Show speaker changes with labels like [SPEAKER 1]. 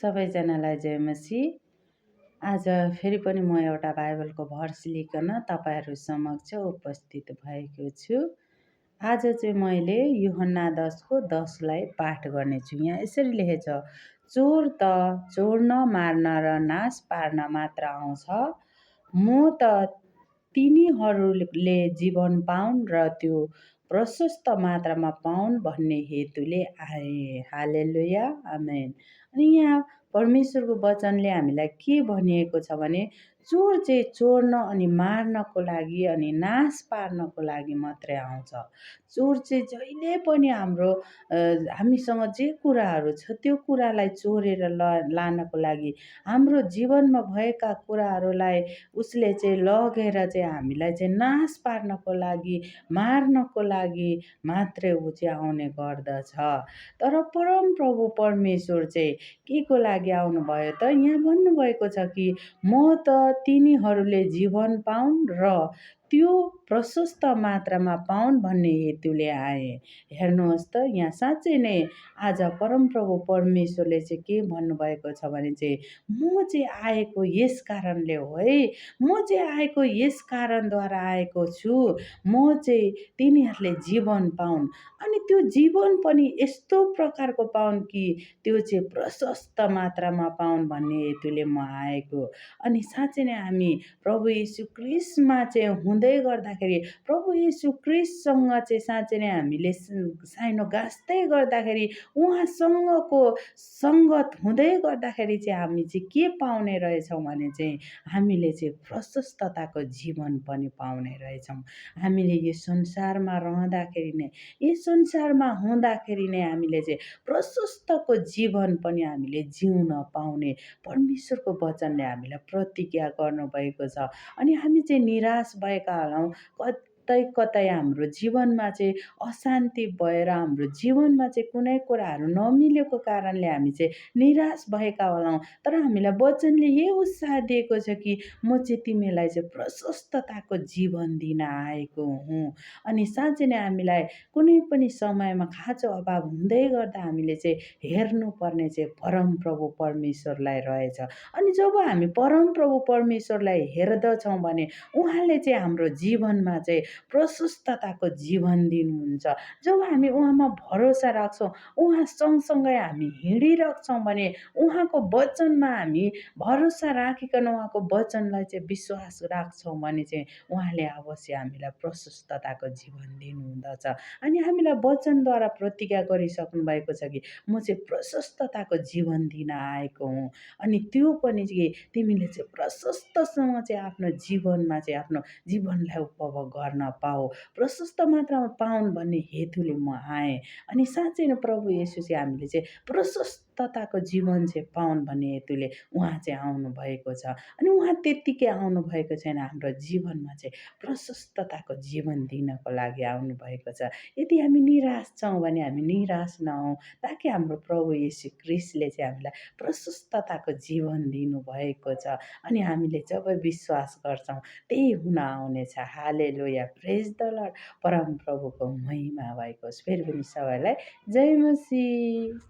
[SPEAKER 1] सबैजनालाई जय मसीह। आज फेरि पनि म एउटा बाइबलको भर्स लिकन तपाईँहरू समक्ष उपस्थित भएको छु। आज चाहिँ मैले यूहन्ना 10को 10लाई पाठ गर्नेछु। यहाँ यसरी लेखेछ, चोर त चोर्न, मार्न र नाश पार्न मात्र आउँछ, म त तिनीहरूले जीवन पाउन् र त्यो प्रशस्त मात्रामा पाउन् भन्ने हेतुले आए। हालेलुया, आमेन। अनि यहाँ परमेश्वरको वचनले हामीलाई के भनिएको छ भने, चोर चाहिँ चोर्न अनि मार्नको लागि अनि नाश पार्नको लागि मात्रै आउँछ। चोर चाहिँ जहिले पनि हामीसँग जे कुराहरू छ त्यो कुरालाई चोरेर लानको लागि, हाम्रो जीवनमा भएका कुराहरूलाई उसले चाहिँ लगेर चाहिँ हामीलाई चाहिँ नाश पार्नको लागि, मार्नको लागि मात्रै ऊ चाहिँ आउने गर्दछ। तर परम प्रभु परमेश्वर चाहिँ के को लागि आउनुभयो त? यहाँ भन्नुभएको छ कि म त तिनीहरूले जीवन पाउन् र त्यो प्रशस्त मात्रामा पाउन् भन्ने हेतुले आए। हेर्नुहोस् त, यहाँ साँच्चै नै आज परमप्रभु परमेश्वरले चाहिँ के भन्नुभएको छ भने चाहिँ, म चाहिँ आएको यस कारणले हो है, म चाहिँ आएको यस कारणद्वारा आएको छु, म चाहिँ तिनीहरूले जीवन पाउन् अनि त्यो जीवन पनि यस्तो प्रकारको पाउन् कि त्यो चाहिँ प्रशस्त मात्रामा पाउन् भन्ने हेतुले म आएको। अनि साँच्चै नै हामी प्रभु येशू क्रिस्टमा चाहिँ हुँदै गर्दाखेरि, प्रभु येशू क्रिस्टसँग चाहिँ साँच्चै नै हामीले साइनो गाँच्दै गर्दाखेरि, उहाँसँगको सङ्गत हुँदै गर्दाखेरि चाहिँ हामी चाहिँ के पाउने रहेछौँ भने चाहिँ हामीले चाहिँ प्रशस्तताको जीवन पनि पाउने रहेछौँ। हामीले यो संसारमा रहँदाखेरि नै, यस संसारमा हुँदाखेरि नै हामीले चाहिँ प्रशस्तको जीवन पनि हामीले जिउन पाउने परमेश्वरको वचनले हामीलाई प्रतिज्ञा गर्नुभएको छ। अनि हामी चाहिँ निराश भएका होलाौँ, कतै हाम्रो जीवनमा चाहिँ अशान्ति भएर हाम्रो जीवनमा चाहिँ कुनै कुराहरू नमिलेको कारणले हामी चाहिँ निराश भएका होलाौँ। तर हामीलाई वचनले यही उत्साह दिएको छ कि म चाहिँ तिमीलाई चाहिँ प्रशस्तताको जीवन दिन आएको हुँ। अनि साँच्चै नै हामीलाई कुनै पनि समयमा खाँचो अभाव हुँदै गर्दा हामीले चाहिँ हेर्नुपर्ने चाहिँ परमप्रभु परमेश्वरलाई रहेछ। अनि जब हामी परमप्रभु परमेश्वरलाई हेर्दछौँ भने उहाँले चाहिँ हाम्रो जीवनमा चाहिँ प्रशस्तताको जीवन दिनुहुन्छ। जब हामी उहाँमा भरोसा राख्छौँ, उहाँ सँगसँगै हामी हिँडिराख्छौँ भने, उहाँको वचनमा हामी भरोसा राखिकन उहाँको वचनलाई चाहिँ विश्वास राख्छौँ भने चाहिँ उहाँले अवश्य हामीलाई प्रशस्तताको जीवन दिनुहुँदछ। अनि हामीलाई वचनद्वारा प्रतिज्ञा गरिसक्नु भएको छ कि म चाहिँ प्रशस्तताको जीवन दिन आएको हुँ। अनि त्यो पनि चाहिँ तिमीले चाहिँ प्रशस्तसँग चाहिँ आफ्नो जीवनमा चाहिँ आफ्नो जीवनलाई उपभोग गर्न पाऊ, प्रशस्त मात्रामा पाउन् भन्ने हेतुले म आएँ। अनि साँच्चै नै प्रभु येशू चाहिँ हामीले चाहिँ प्रशस्तताको जीवन चाहिँ पाउन् भन्ने हेतुले उहाँ चाहिँ आउनुभएको छ। अनि उहाँ त्यत्तिकै आउनुभएको छैन, हाम्रो जीवनमा चाहिँ प्रशस्तताको जीवन दिनको लागि आउनुभएको छ। यदि हामी निराश छौँ भने हामी निराश नहौँ, ताकि हाम्रो प्रभु येशू क्रिस्टले चाहिँ हामीलाई प्रशस्तताको जीवन दिनुभएको छ। अनि हामीले जब विश्वास गर्छौँ त्यही हुन आउनेछ। हालेलुया, प्रेज द लर्ड। परम प्रभुको महिमा भएको होस्। फेरि पनि सबैलाई जय मसीह।